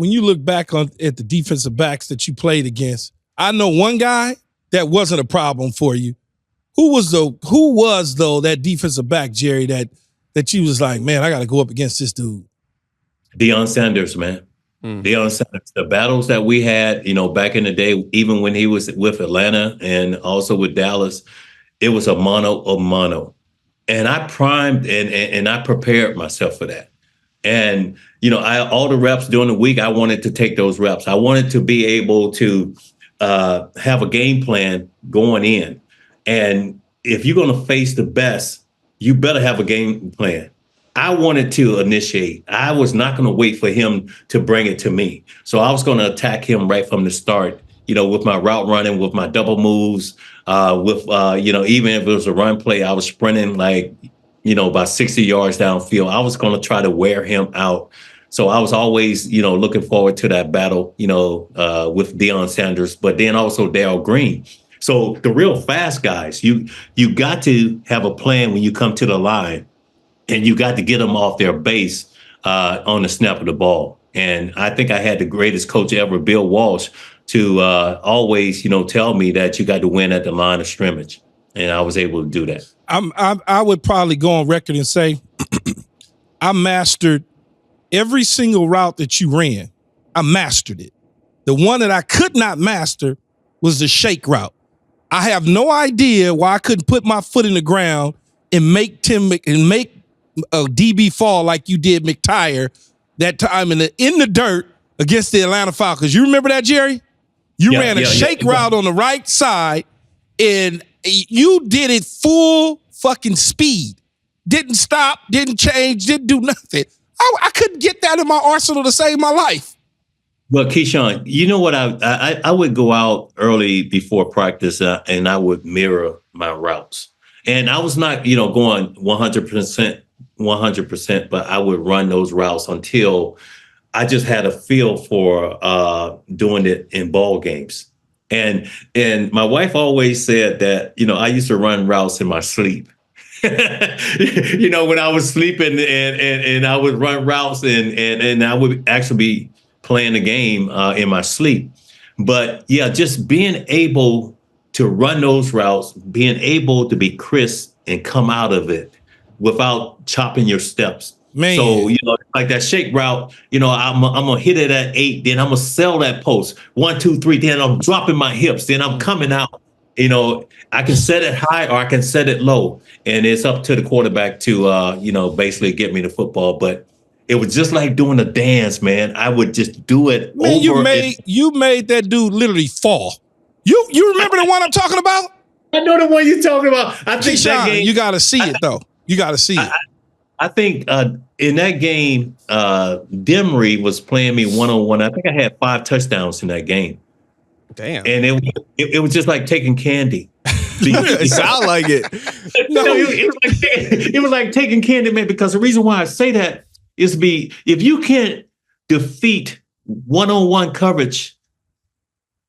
when you look back at the defensive backs that you played against, I know one guy that wasn't a problem for you. Who was though that defensive back, Jerry, that you was like, man, I got to go up against this dude? Deion Sanders, man. Deion Sanders. The battles that we had, back in the day, even when he was with Atlanta and also with Dallas, it was a mano. And I primed and I prepared myself for that. And, all the reps during the week, I wanted to take those reps. I wanted to be able to have a game plan going in. And if you're going to face the best, you better have a game plan. I wanted to initiate. I was not going to wait for him to bring it to me. So I was going to attack him right from the start, with my route running, with my double moves, even if it was a run play, I was sprinting about 60 yards downfield. I was going to try to wear him out. So I was always, looking forward to that battle, with Deion Sanders, but then also Darryl Green. So the real fast guys, you got to have a plan when you come to the line, and you got to get them off their base on the snap of the ball. And I think I had the greatest coach ever, Bill Walsh, to always, tell me that you got to win at the line of scrimmage. And I was able to do that. I would probably go on record and say I mastered every single route that you ran. I mastered it. The one that I could not master was the shake route. I have no idea why I couldn't put my foot in the ground and make a DB fall like you did McTire that time in the dirt against the Atlanta Falcons. You remember that, Jerry? You ran a shake route on the right side, and you did it full fucking speed. Didn't stop, didn't change, didn't do nothing. I couldn't get that in my arsenal to save my life. Well, Keyshawn, you know what? I would go out early before practice and I would mirror my routes. And I was not, going 100%, but I would run those routes until I just had a feel for doing it in ball games. And my wife always said that, I used to run routes in my sleep. When I was sleeping and I would run routes and I would actually be playing the game in my sleep. But yeah, just being able to run those routes, being able to be crisp and come out of it without chopping your steps. Man. So, like that shake route, I'm going to hit it at 8, then I'm going to sell that post 1, 2, 3, then I'm dropping my hips, then I'm coming out. I can set it high or I can set it low, and it's up to the quarterback to, basically get me the football. But it was just like doing a dance, man. I would just do it. Man, you made that dude literally fall. You remember the one I'm talking about? I know the one you're talking about. I think Keyshawn, that game, you got to see it though. You got to see it. I think in that game, Demery was playing me one-on-one. I think I had 5 touchdowns in that game. Damn. And it was just like taking candy. It sound like it. No, it was like taking candy, man, because the reason why I say that is if you can't defeat one-on-one coverage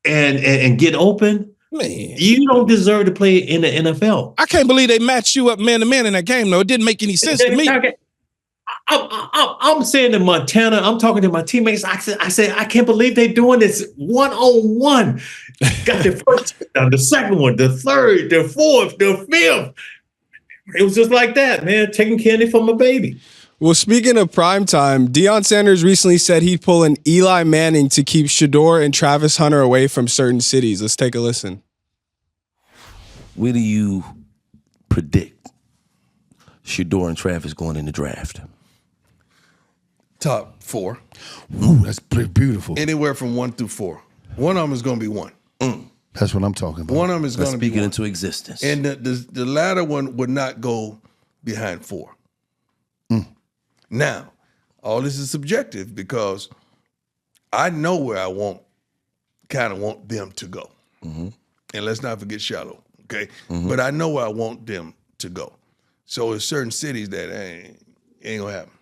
and get open, man, you don't deserve to play in the NFL. I can't believe they matched you up man-to-man in that game, though. It didn't make any sense to me. I'm saying in Montana, I'm talking to my teammates. I said, I can't believe they're doing this one-on-one. Got the first touchdown, the second one, the third, the fourth, the fifth. It was just like that, man, taking candy from a baby. Well, speaking of primetime, Deion Sanders recently said he'd pull an Eli Manning to keep Shedeur and Travis Hunter away from certain cities. Let's take a listen. Where do you predict Shedeur and Travis going in the draft? Top 4. Ooh, that's beautiful. Anywhere from 1 through 4. One of them is going to be 1. That's what I'm talking about. One of them is going to be 1. Speaking into existence. And the latter one would not go behind 4. Now, all this is subjective because I know where I want them to go. Mm-hmm. And let's not forget Shallow, okay? Mm-hmm. But I know where I want them to go. So there's certain cities that ain't gonna happen.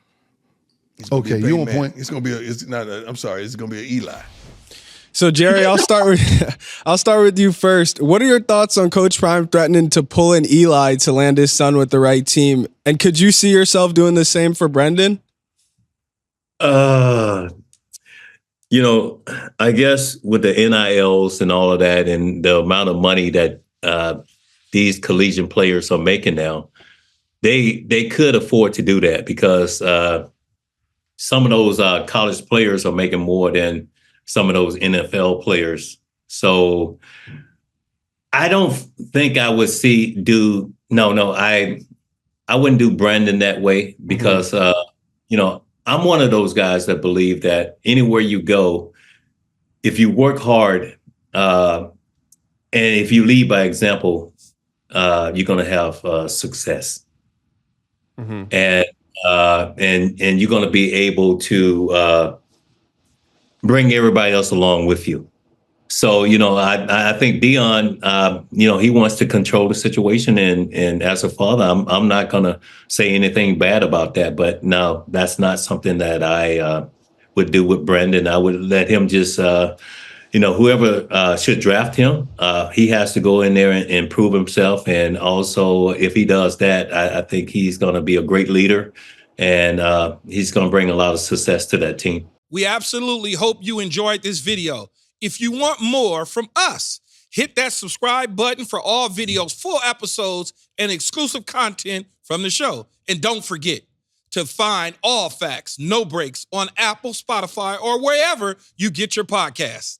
Okay, you on point. It's gonna be it's gonna be an Eli. So Jerry, I'll start with you first. What are your thoughts on Coach Prime threatening to pull an Eli to land his son with the right team? And could you see yourself doing the same for Brenden? You know, I guess with the NILs and all of that and the amount of money that these collegiate players are making now, they could afford to do that because some of those college players are making more than some of those NFL players. So I don't think I would I wouldn't do Brenden that way because, I'm one of those guys that believe that anywhere you go, if you work hard and if you lead by example, you're going to have success. And you're going to be able to bring everybody else along with you. So, I think Deion, he wants to control the situation. And as a father, I'm not going to say anything bad about that. But no, that's not something that I would do with Brenden. I would let him just, whoever should draft him, he has to go in there and prove himself. And also, if he does that, I think he's going to be a great leader. And he's going to bring a lot of success to that team. We absolutely hope you enjoyed this video. If you want more from us, hit that subscribe button for all videos, full episodes, and exclusive content from the show. And don't forget to find All Facts, No Breaks on Apple, Spotify, or wherever you get your podcasts.